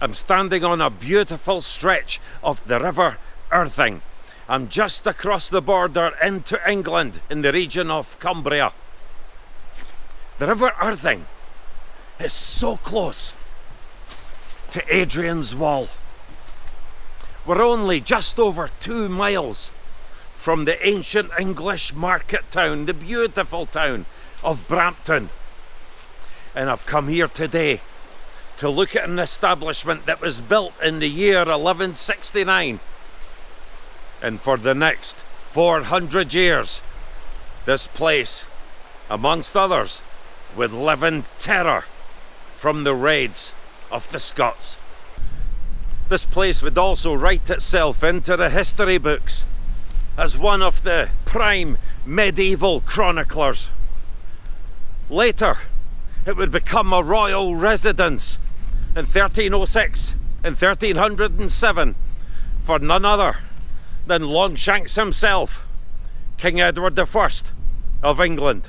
I'm standing on a beautiful stretch of the river Irthing. I'm just across the border into England in the region of Cumbria. The river Irthing is so close to Hadrian's wall. We're only just over 2 miles from the ancient English market town, the beautiful town of Brampton. And I've come here today to look at an establishment that was built in the year 1169. And for the next 400 years, this place, amongst others, would live in terror from the raids of the Scots. This place would also write itself into the history books as one of the prime medieval chroniclers. Later, it would become a royal residence in 1306 and 1307 for none other than Longshanks himself, King Edward I of England.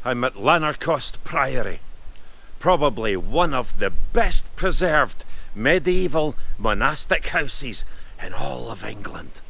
I'm at Lanercost Priory, probably one of the best preserved medieval monastic houses in all of England.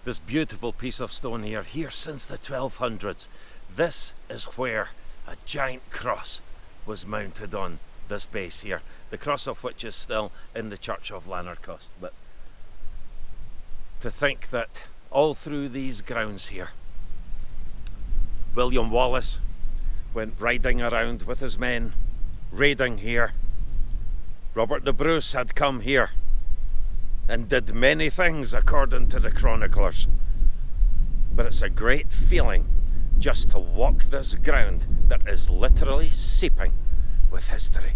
This beautiful piece of stone here since the 1200s. This is where a giant cross was mounted on this base here, the cross of which is still in the church of Lanercost. But to think that all through these grounds here, William Wallace went riding around with his men, raiding here. Robert the Bruce had come here and did many things according to the chroniclers. But it's a great feeling just to walk this ground that is literally seeping with history.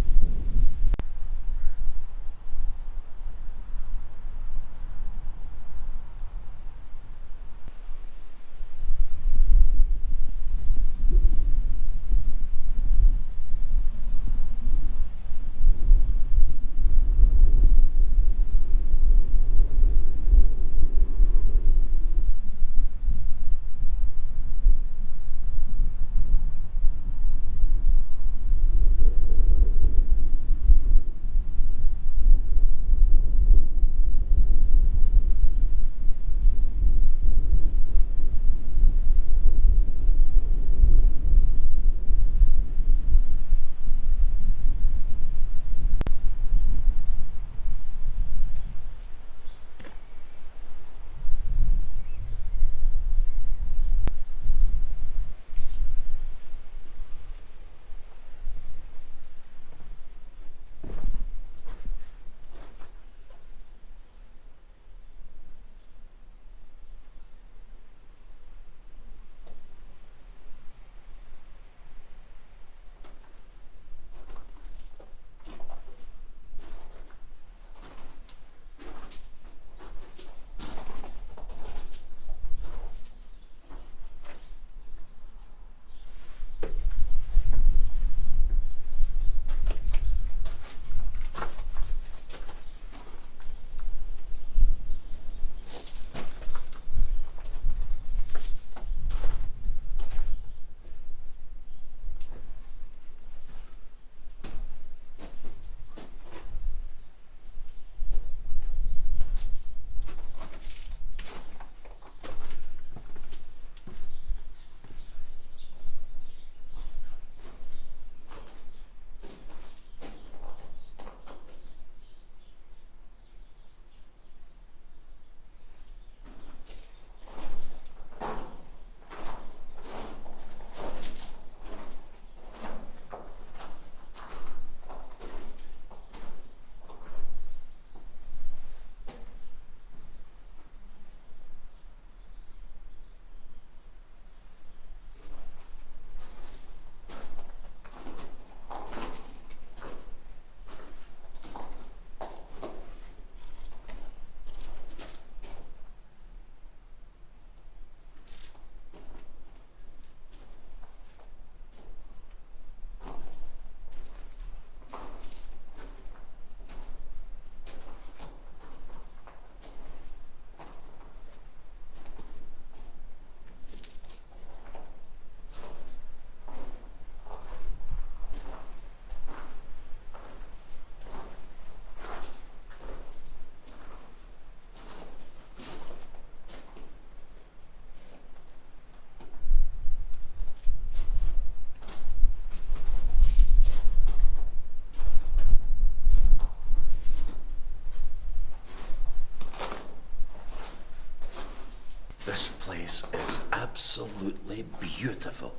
absolutely beautiful.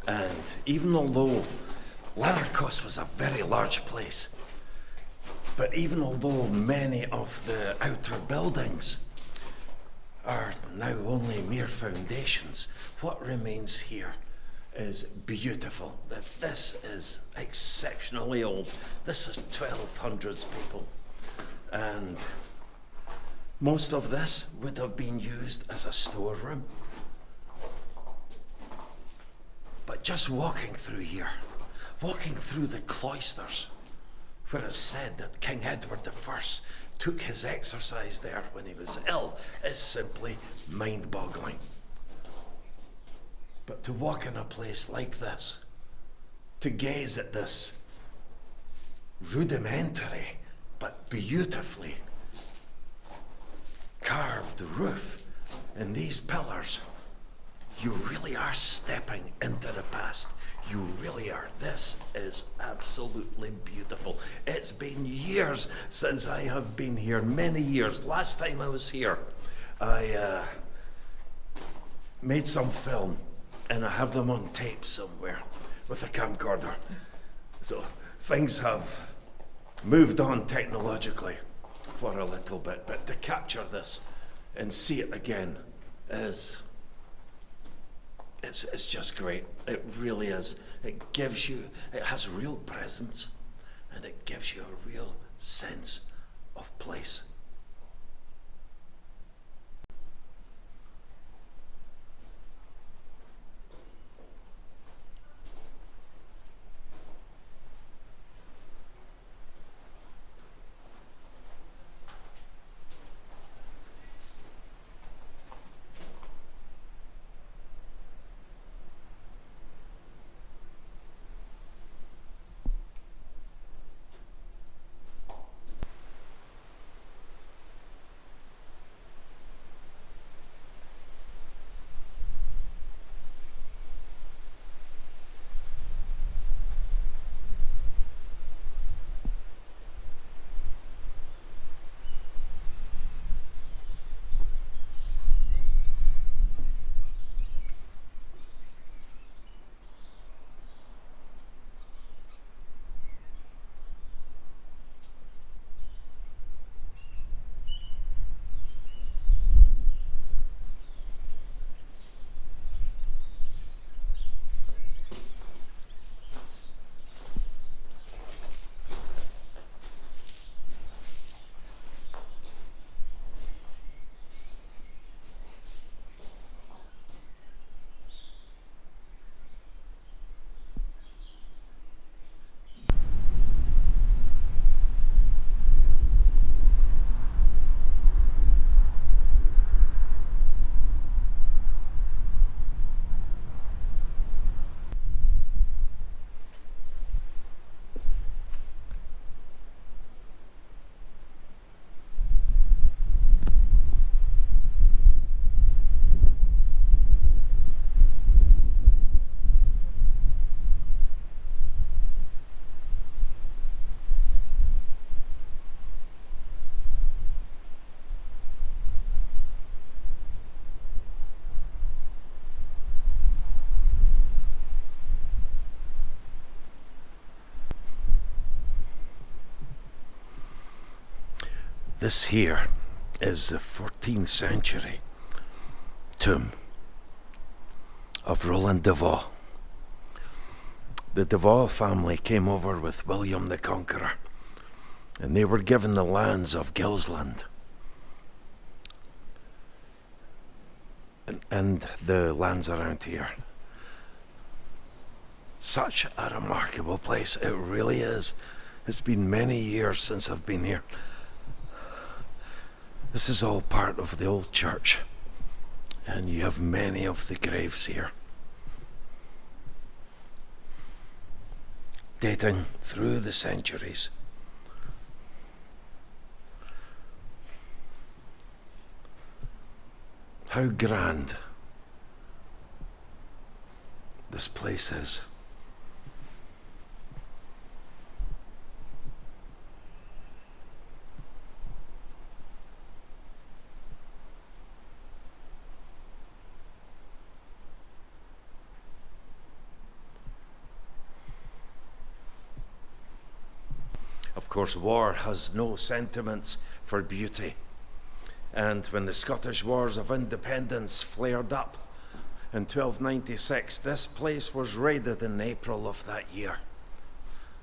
And even although Lanercost was a very large place, but even although many of the outer buildings are now only mere foundations, what remains here is beautiful. That this is exceptionally old. This is 1200s people. And most of this would have been used as a storeroom. But just walking through here, walking through the cloisters, where it's said that King Edward I took his exercise there when he was ill, is simply mind-boggling. But to walk in a place like this, to gaze at this rudimentary but beautifully carved roof and these pillars, you really are stepping into the past. You really are. This is absolutely beautiful. It's been years since I have been here, many years. Last time I was here, I made some film, and I have them on tape somewhere with a camcorder. So things have moved on technologically for a little bit, but to capture this and see it again is... It's just great. It really is. It has real presence, and it gives you a real sense of place. This here is the 14th century tomb of Roland de Vaux. The de Vaux family came over with William the Conqueror, and they were given the lands of Gilsland and the lands around here. Such a remarkable place, it really is. It's been many years since I've been here. This is all part of the old church, and you have many of the graves here, dating through the centuries. How grand this place is. Of course, war has no sentiments for beauty. And when the Scottish Wars of Independence flared up in 1296, this place was raided in April of that year.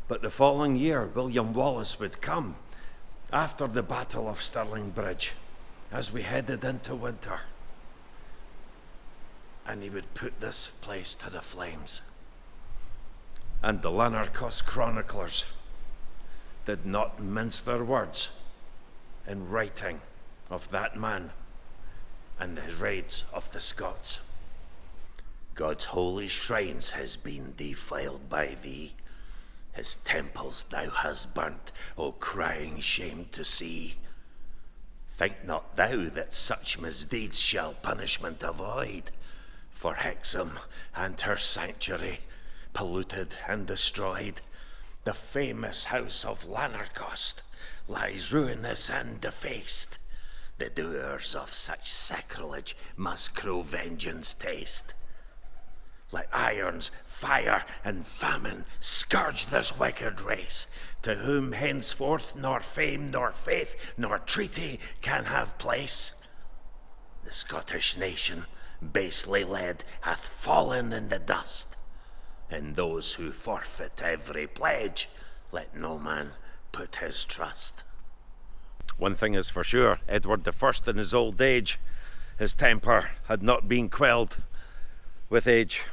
But the following year, William Wallace would come after the Battle of Stirling Bridge, as we headed into winter. And he would put this place to the flames. And the Lanercost chroniclers did not mince their words in writing of that man and the raids of the Scots. God's holy shrines has been defiled by thee. His temples thou hast burnt, O crying shame to see. Think not thou that such misdeeds shall punishment avoid, for Hexham and her sanctuary, polluted and destroyed, the famous house of Lanercost lies ruinous and defaced. The doers of such sacrilege must cruel vengeance taste. Let irons, fire, and famine scourge this wicked race, to whom henceforth nor fame, nor faith, nor treaty can have place. The Scottish nation, basely led, hath fallen in the dust. In those who forfeit every pledge, let no man put his trust. One thing is for sure, Edward I in his old age, his temper had not been quelled with age.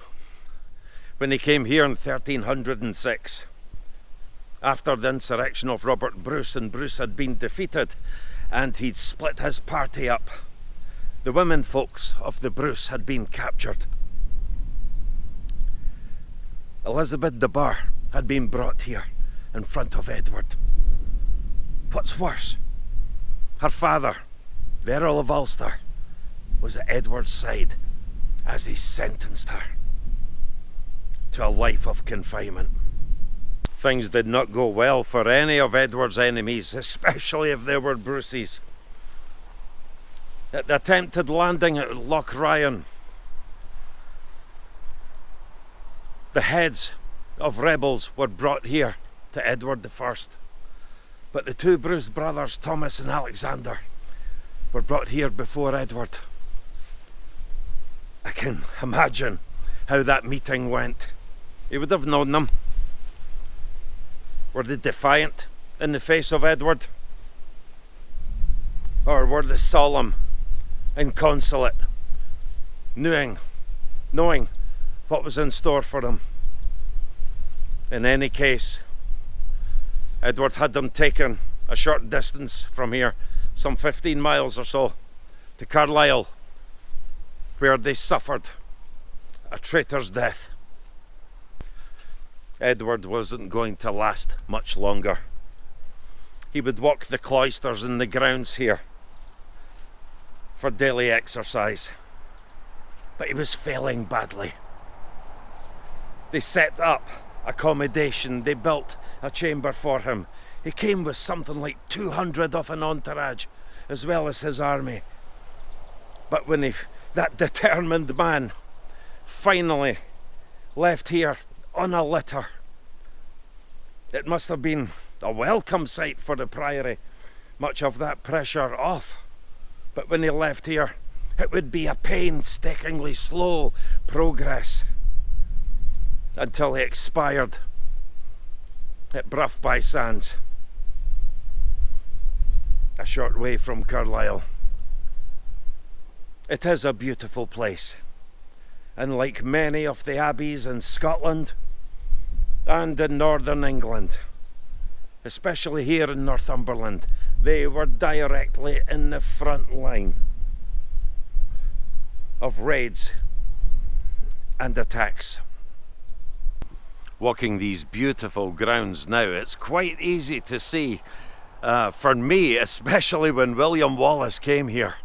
When he came here in 1306, after the insurrection of Robert Bruce, and Bruce had been defeated, and he'd split his party up, the women folks of the Bruce had been captured. Elizabeth de Burgh had been brought here in front of Edward. What's worse, her father, the Earl of Ulster, was at Edward's side as he sentenced her to a life of confinement. Things did not go well for any of Edward's enemies, especially if they were Bruce's. At the attempted landing at Loch Ryan, the heads of rebels were brought here to Edward I. But the two Bruce brothers, Thomas and Alexander, were brought here before Edward. I can imagine how that meeting went. He would have known them. Were they defiant in the face of Edward? Or were they solemn, inconsolate, knowing what was in store for them? In any case, Edward had them taken a short distance from here, some 15 miles or so, to Carlisle, where they suffered a traitor's death. Edward wasn't going to last much longer. He would walk the cloisters and the grounds here for daily exercise, but he was failing badly. They set up accommodation, they built a chamber for him. He came with something like 200 of an entourage, as well as his army. But when that determined man finally left here on a litter, it must have been a welcome sight for the Priory, much of that pressure off. But when he left here, it would be a painstakingly slow progress until he expired at Bruff-by-Sands, a short way from Carlisle. It is a beautiful place, and like many of the abbeys in Scotland and in northern England, especially here in Northumberland, they were directly in the front line of raids and attacks. Walking these beautiful grounds now, it's quite easy to see, for me, especially when William Wallace came here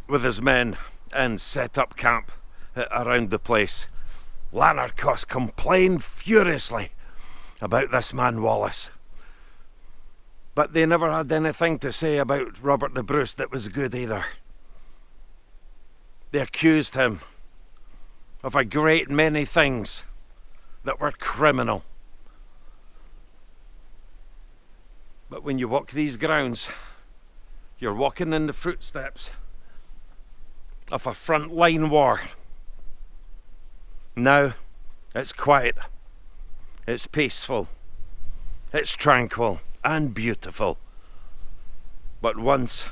with his men and set up camp around the place. Lanercost complained furiously about this man Wallace, but they never had anything to say about Robert the Bruce that was good either. They accused him of a great many things that were criminal. But when you walk these grounds, you're walking in the footsteps of a frontline war. Now it's quiet, it's peaceful, it's tranquil and beautiful. But once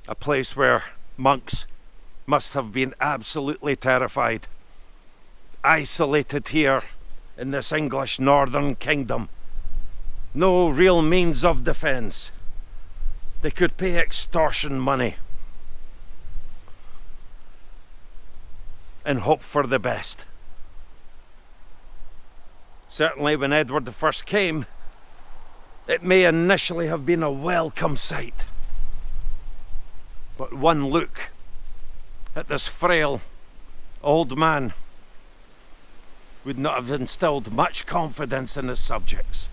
a place where monks must have been absolutely terrified, isolated here in this English northern kingdom. No real means of defence. They could pay extortion money and hope for the best. Certainly when Edward I came, it may initially have been a welcome sight. But one look at this frail old man would not have instilled much confidence in his subjects.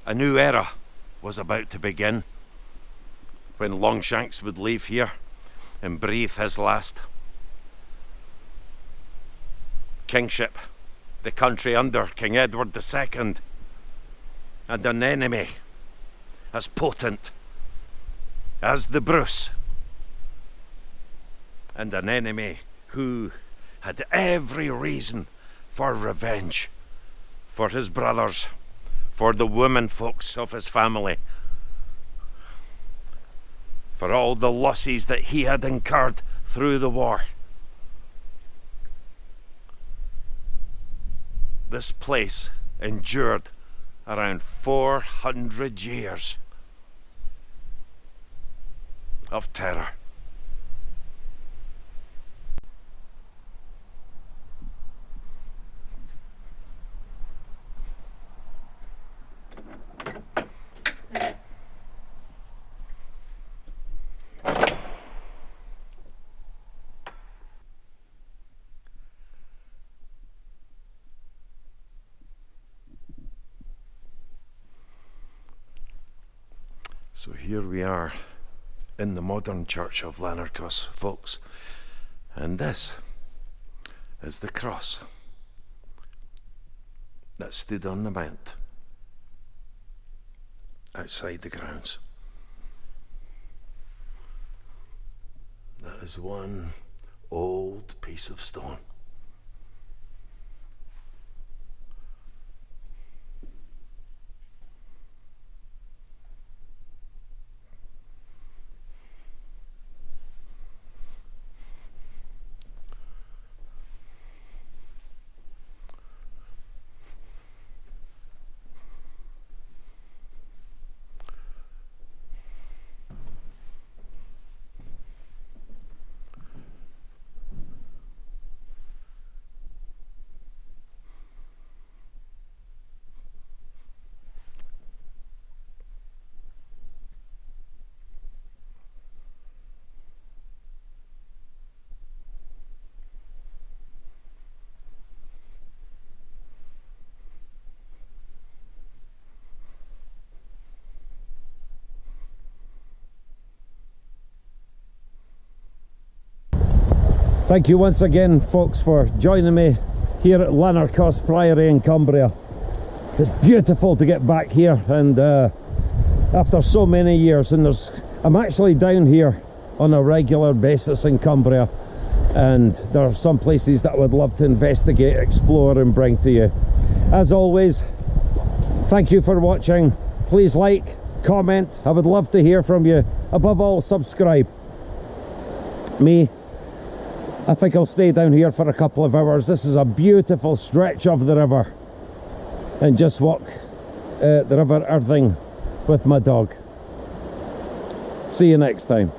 A new era was about to begin when Longshanks would leave here and breathe his last. Kingship, the country under King Edward II, and an enemy as potent as the Bruce, and an enemy who had every reason for revenge for his brothers, for the women folks of his family, for all the losses that he had incurred through the war. This place endured around 400 years of terror. So here we are in the modern church of Lanercost, folks, and this is the cross that stood on the mount outside the grounds. That is one old piece of stone. Thank you once again, folks, for joining me here at Lanercost Priory in Cumbria. It's beautiful to get back here, and after so many years, and I'm actually down here on a regular basis in Cumbria, and there are some places that I would love to investigate, explore and bring to you. As always, thank you for watching. Please like, comment, I would love to hear from you. Above all, subscribe. I think I'll stay down here for a couple of hours. This is a beautiful stretch of the river, and just walk the river Irthing with my dog. See you next time.